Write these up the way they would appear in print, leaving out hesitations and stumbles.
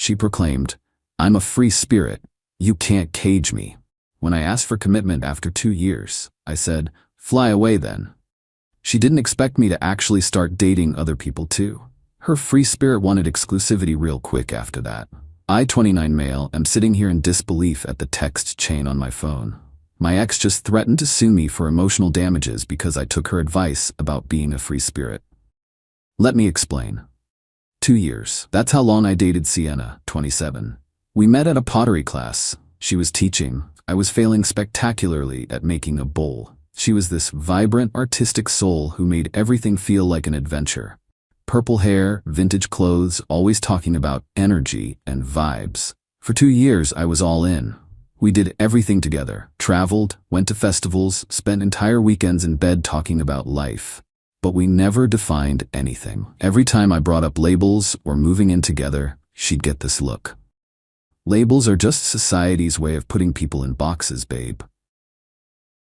She proclaimed, "I'm a free spirit. You can't cage me." When I asked for commitment after 2 years, I said, "Fly away then." She didn't expect me to actually start dating other people too. Her free spirit wanted exclusivity real quick after that. I, 29 male, am sitting here in disbelief at the text chain on my phone. My ex just threatened to sue me for emotional damages because I took her advice about being a free spirit. Let me explain. 2 years. That's how long I dated Sienna, 27. We met at a pottery class. She was teaching. I was failing spectacularly at making a bowl. She was this vibrant, artistic soul who made everything feel like an adventure. Purple hair, vintage clothes, always talking about energy and vibes. For 2 years, I was all in. We did everything together, traveled, went to festivals, spent entire weekends in bed talking about life. But we never defined anything. Every time I brought up labels or moving in together, she'd get this look. Labels are just society's way of putting people in boxes, babe.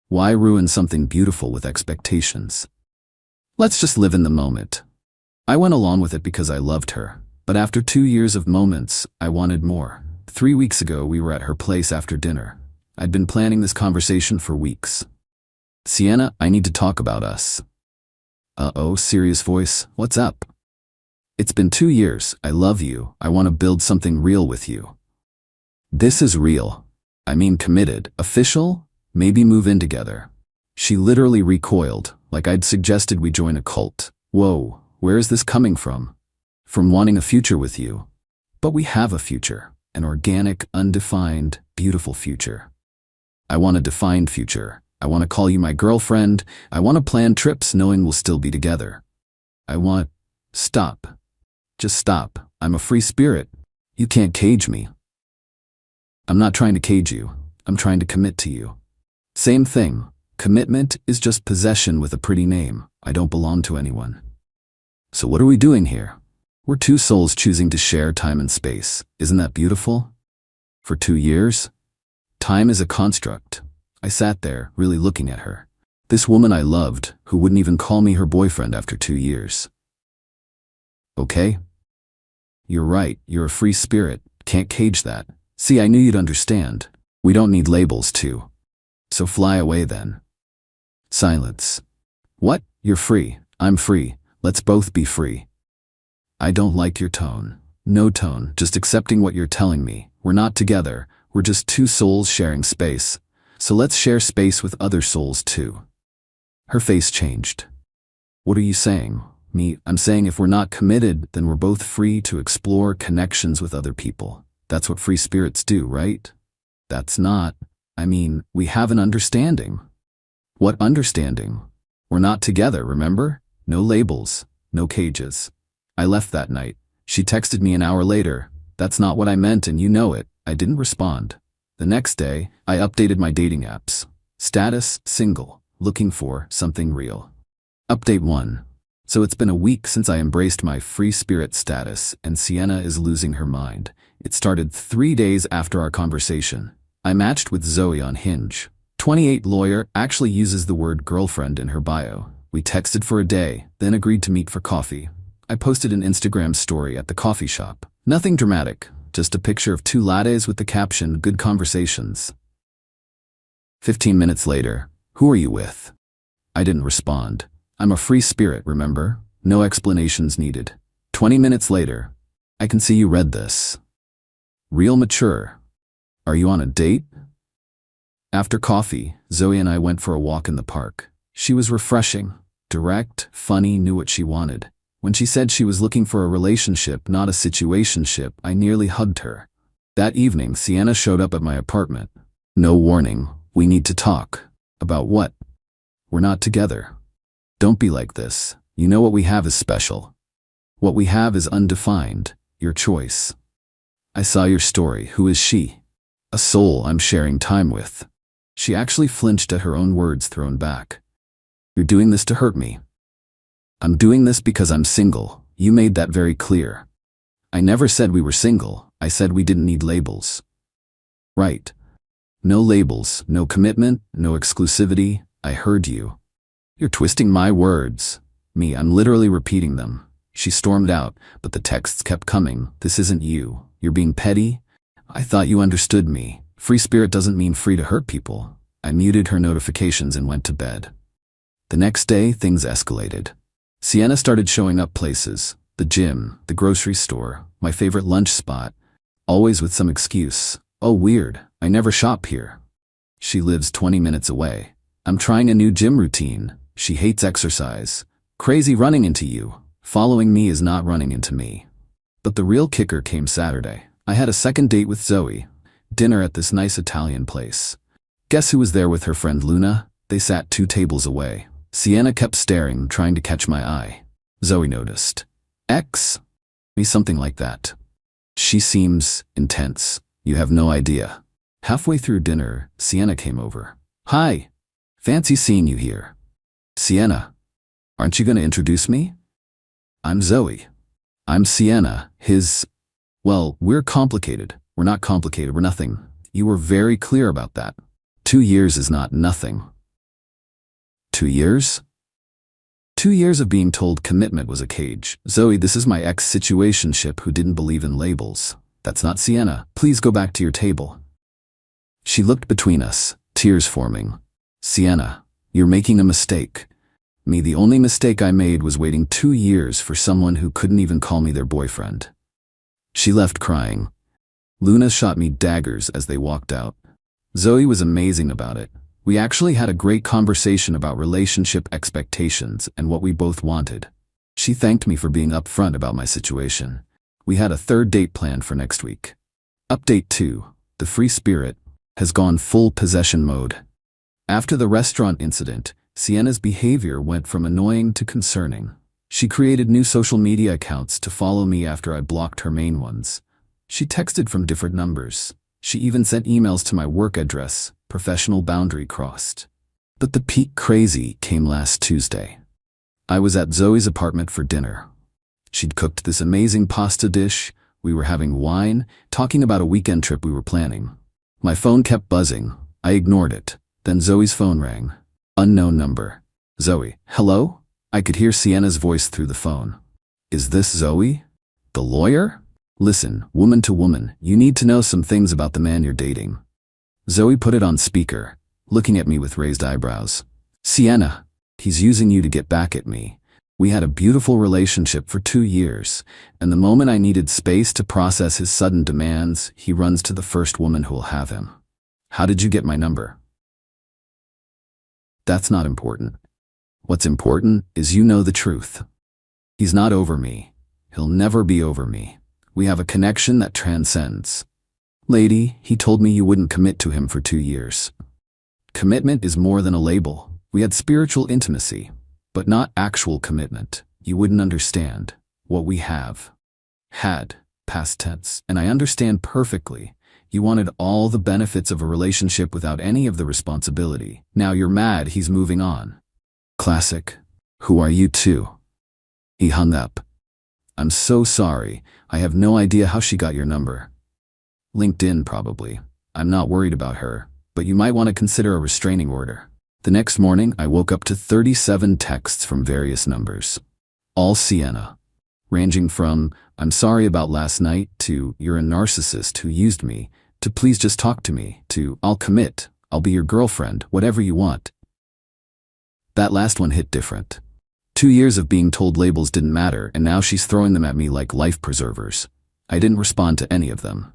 Why ruin something beautiful with expectations? Let's just live in the moment. I went along with it because I loved her, but after 2 years of moments, I wanted more. 3 weeks ago, we were at her place after dinner. I'd been planning this conversation for weeks. "Sienna, I need to talk about us." Uh-oh, serious voice, what's up? "It's been 2 years, I love you, I want to build something real with you." This is real. I mean committed, official, maybe move in together. She literally recoiled, like I'd suggested we join a cult. Whoa, where is this coming from? From wanting a future with you. But we have a future, an organic, undefined, beautiful future. I want a defined future. I want to call you my girlfriend. I want to plan trips knowing we'll still be together. Stop. Just stop. I'm a free spirit. You can't cage me. I'm not trying to cage you. I'm trying to commit to you. Same thing. Commitment is just possession with a pretty name. I don't belong to anyone. So what are we doing here? We're two souls choosing to share time and space. Isn't that beautiful? For 2 years? Time is a construct. I sat there, really looking at her. This woman I loved, who wouldn't even call me her boyfriend after 2 years. Okay? You're right, you're a free spirit. Can't cage that. See, I knew you'd understand. We don't need labels too. So fly away then. Silence. What? You're free. I'm free. Let's both be free. I don't like your tone. No tone, just accepting what you're telling me. We're not together. We're just two souls sharing space. So let's share space with other souls too. Her face changed. What are you saying? I'm saying if we're not committed, then we're both free to explore connections with other people. That's what free spirits do, right? That's not. We have an understanding. What understanding? We're not together, remember? No labels, no cages. I left that night. She texted me an hour later. "That's not what I meant and you know it." I didn't respond. The next day, I updated my dating apps. Status, single, looking for something real. Update 1. So it's been a week since I embraced my free spirit status and Sienna is losing her mind. It started 3 days after our conversation. I matched with Zoe on Hinge. 28 lawyer actually uses the word girlfriend in her bio. We texted for a day, then agreed to meet for coffee. I posted an Instagram story at the coffee shop. Nothing dramatic, just a picture of 2 lattes with the caption, "Good conversations." 15 minutes later, "Who are you with?" I didn't respond. I'm a free spirit, remember? No explanations needed. 20 minutes later, "I can see you read this." Real mature. "Are you on a date?" After coffee, Zoe and I went for a walk in the park. She was refreshing, direct, funny, knew what she wanted. When she said she was looking for a relationship, not a situationship, I nearly hugged her. That evening, Sienna showed up at my apartment. No warning. "We need to talk." About what? "We're not together." "Don't be like this. You know what we have is special. What we have is undefined. Your choice." "I saw your story. Who is she?" "A soul I'm sharing time with." She actually flinched at her own words thrown back. "You're doing this to hurt me." "I'm doing this because I'm single. You made that very clear." "I never said we were single. I said we didn't need labels." "Right. No labels, no commitment, no exclusivity. I heard you." "You're twisting my words." I'm literally repeating them. She stormed out, but the texts kept coming. "This isn't you. You're being petty? I thought you understood me. Free spirit doesn't mean free to hurt people. I muted her notifications and went to bed. The next day, things escalated. Sienna started showing up places: the gym, the grocery store, my favorite lunch spot, always with some excuse. Oh, weird, I never shop here. She lives 20 minutes away. I'm trying a new gym routine. She hates exercise. Crazy running into you. Following me is not running into me. But the real kicker came Saturday. I had a second date with Zoe. Dinner at this nice Italian place. Guess who was there with her friend Luna? They sat 2 tables away. Sienna kept staring, trying to catch my eye. Zoe noticed. Ex? Me, something like that. She seems intense. You have no idea. Halfway through dinner, Sienna came over. Hi. Fancy seeing you here. Sienna. Aren't you going to introduce me? I'm Zoe. I'm Sienna, his... Well, we're complicated. We're not complicated, we're nothing. You were very clear about that. 2 years is not nothing. 2 years? 2 years of being told commitment was a cage. Zoe, this is my ex-situationship who didn't believe in labels. That's not Sienna. Please go back to your table. She looked between us, tears forming. Sienna, you're making a mistake. Me, the only mistake I made was waiting 2 years for someone who couldn't even call me their boyfriend. She left crying. Luna shot me daggers as they walked out. Zoe was amazing about it. We actually had a great conversation about relationship expectations and what we both wanted. She thanked me for being upfront about my situation. We had a 3rd date planned for next week. Update 2. The free spirit has gone full possession mode. After the restaurant incident, Sienna's behavior went from annoying to concerning. She created new social media accounts to follow me after I blocked her main ones. She texted from different numbers. She even sent emails to my work address, professional boundary crossed. But the peak crazy came last Tuesday. I was at Zoe's apartment for dinner. She'd cooked this amazing pasta dish. We were having wine, talking about a weekend trip we were planning. My phone kept buzzing. I ignored it. Then Zoe's phone rang. Unknown number. Zoe, hello? I could hear Sienna's voice through the phone. Is this Zoe? The lawyer? Listen, woman to woman, you need to know some things about the man you're dating. Zoe put it on speaker, looking at me with raised eyebrows. Sienna, he's using you to get back at me. We had a beautiful relationship for 2 years, and the moment I needed space to process his sudden demands, he runs to the first woman who'll have him. How did you get my number? That's not important. What's important is you know the truth. He's not over me. He'll never be over me. We have a connection that transcends. Lady, he told me you wouldn't commit to him for 2 years. Commitment is more than a label. We had spiritual intimacy, but not actual commitment. You wouldn't understand what we have. Had, past tense, and I understand perfectly. You wanted all the benefits of a relationship without any of the responsibility. Now you're mad he's moving on. Classic. Who are you two? He hung up. I'm so sorry. I have no idea how she got your number. LinkedIn, probably. I'm not worried about her, but you might want to consider a restraining order. The next morning, I woke up to 37 texts from various numbers. All Sienna. Ranging from, I'm sorry about last night, to, you're a narcissist who used me, to please just talk to me, to, I'll commit, I'll be your girlfriend, whatever you want. That last one hit different. 2 years of being told labels didn't matter, and now she's throwing them at me like life preservers. I didn't respond to any of them.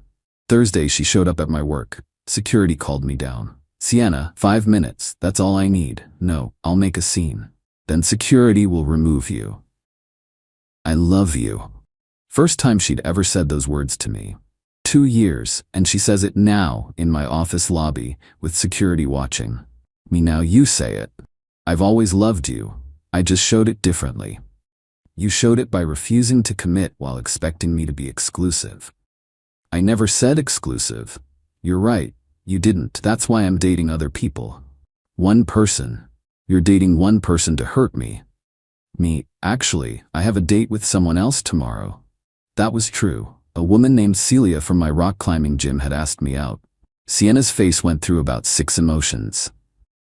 Thursday, she showed up at my work. Security called me down. Sienna, 5 minutes, that's all I need. No, I'll make a scene. Then security will remove you. I love you. First time she'd ever said those words to me. 2 years, and she says it now in my office lobby with security watching. Me, now you say it. I've always loved you. I just showed it differently. You showed it by refusing to commit while expecting me to be exclusive. I never said exclusive. You're right, you didn't. That's why I'm dating other people. One person. You're dating one person to hurt me. Me, actually, I have a date with someone else tomorrow. That was true. A woman named Celia from my rock climbing gym had asked me out. Sienna's face went through about 6 emotions.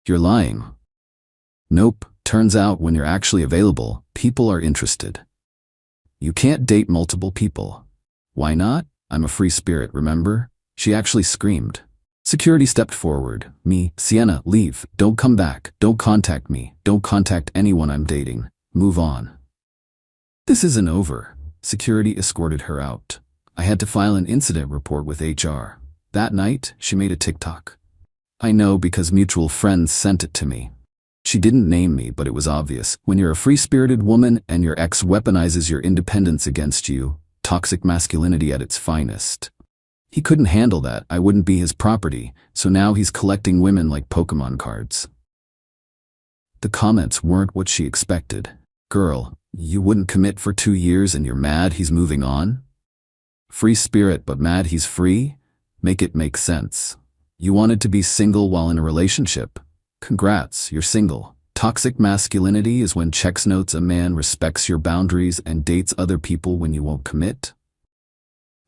You're lying. Nope, turns out when you're actually available, people are interested. You can't date multiple people. Why not? I'm a free spirit, remember? She actually screamed. Security stepped forward. Me, Sienna, leave. Don't come back. Don't contact me. Don't contact anyone I'm dating. Move on. This isn't over. Security escorted her out. I had to file an incident report with HR. That night, she made a TikTok. I know because mutual friends sent it to me. She didn't name me, but it was obvious. When you're a free-spirited woman and your ex weaponizes your independence against you, toxic masculinity at its finest. He couldn't handle that. I wouldn't be his property, so now he's collecting women like Pokemon cards. The comments weren't what she expected. Girl, you wouldn't commit for 2 years and you're mad he's moving on? Free spirit but mad he's free? Make it make sense. You wanted to be single while in a relationship. Congrats, you're single. Toxic masculinity is when checks notes a man respects your boundaries and dates other people when you won't commit.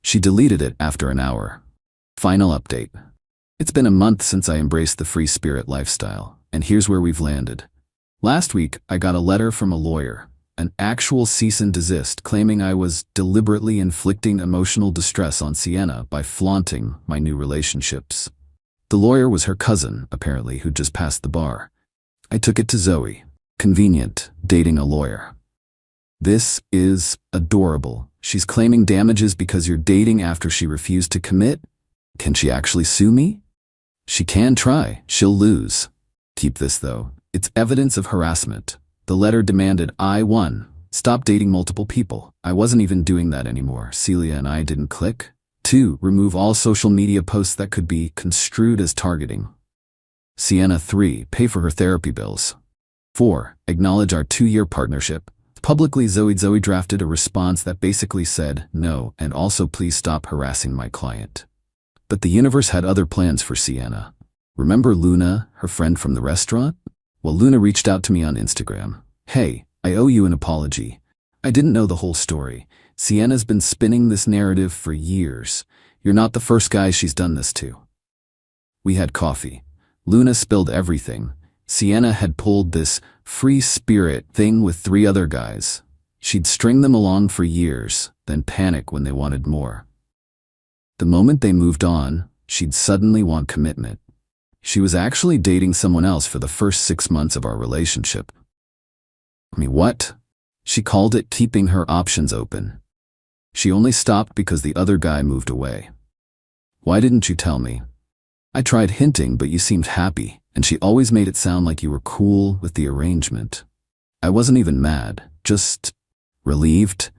She deleted it after an hour. Final update. It's been a month since I embraced the free spirit lifestyle, and here's where we've landed. Last week, I got a letter from a lawyer, an actual cease and desist claiming I was deliberately inflicting emotional distress on Sienna by flaunting my new relationships. The lawyer was her cousin, apparently, who just passed the bar. I took it to Zoe. Convenient, dating a lawyer. This is adorable. She's claiming damages because you're dating after she refused to commit? Can she actually sue me? She can try. She'll lose. Keep this, though. It's evidence of harassment. The letter demanded I, 1, stop dating multiple people. I wasn't even doing that anymore. Celia and I didn't click. 2, remove all social media posts that could be construed as targeting. Sienna, 3, pay for her therapy bills. 4, acknowledge our 2-year partnership. Publicly, Zoe drafted a response that basically said, no, and also please stop harassing my client. But the universe had other plans for Sienna. Remember Luna, her friend from the restaurant? Well, Luna reached out to me on Instagram. Hey, I owe you an apology. I didn't know the whole story. Sienna's been spinning this narrative for years. You're not the first guy she's done this to. We had coffee. Luna spilled everything. Sienna had pulled this free spirit thing with 3 other guys. She'd string them along for years, then panic when they wanted more. The moment they moved on, she'd suddenly want commitment. She was actually dating someone else for the first 6 months of our relationship. I mean, what? She called it keeping her options open. She only stopped because the other guy moved away. Why didn't you tell me? I tried hinting, but you seemed happy, and she always made it sound like you were cool with the arrangement. I wasn't even mad, just relieved,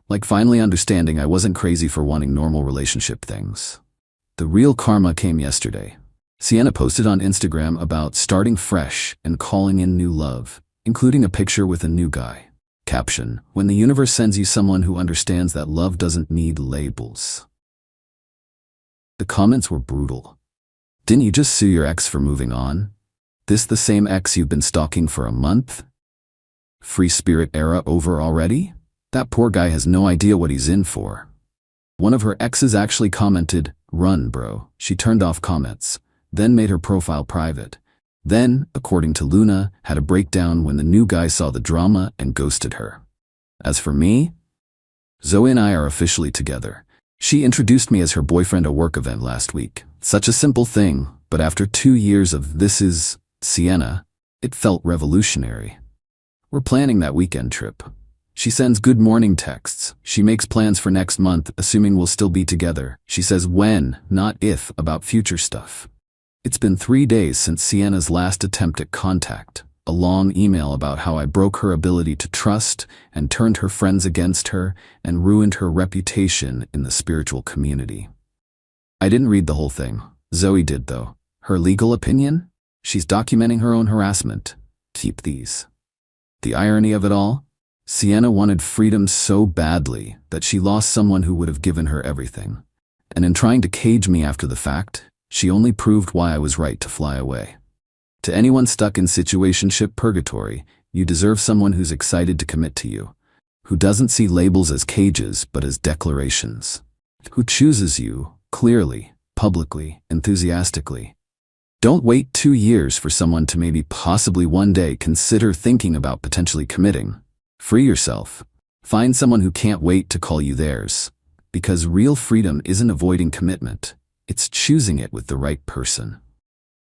like finally understanding I wasn't crazy for wanting normal relationship things. The real karma came yesterday. Sienna posted on Instagram about starting fresh and calling in new love, including a picture with a new guy. Caption, when the universe sends you someone who understands that love doesn't need labels. The comments were brutal. Didn't you just sue your ex for moving on? This the same ex you've been stalking for a month? Free spirit era over already? That poor guy has no idea what he's in for. One of her exes actually commented, run bro. She turned off comments, then made her profile private. Then, according to Luna, had a breakdown when the new guy saw the drama and ghosted her. As for me, Zoe and I are officially together. She introduced me as her boyfriend at a work event last week. Such a simple thing, but after 2 years of this is Sienna, it felt revolutionary. We're planning that weekend trip. She sends good morning texts. She makes plans for next month, assuming we'll still be together. She says when, not if, about future stuff. It's been 3 days since Sienna's last attempt at contact. A long email about how I broke her ability to trust and turned her friends against her and ruined her reputation in the spiritual community. I didn't read the whole thing. Zoe did, though. Her legal opinion? She's documenting her own harassment. Keep these. The irony of it all? Sienna wanted freedom so badly that she lost someone who would have given her everything. And in trying to cage me after the fact, she only proved why I was right to fly away. To anyone stuck in situationship purgatory, you deserve someone who's excited to commit to you, who doesn't see labels as cages but as declarations, who chooses you clearly, publicly, enthusiastically. Don't wait 2 years for someone to maybe possibly one day consider thinking about potentially committing. Free yourself. Find someone who can't wait to call you theirs. Because real freedom isn't avoiding commitment, it's choosing it with the right person.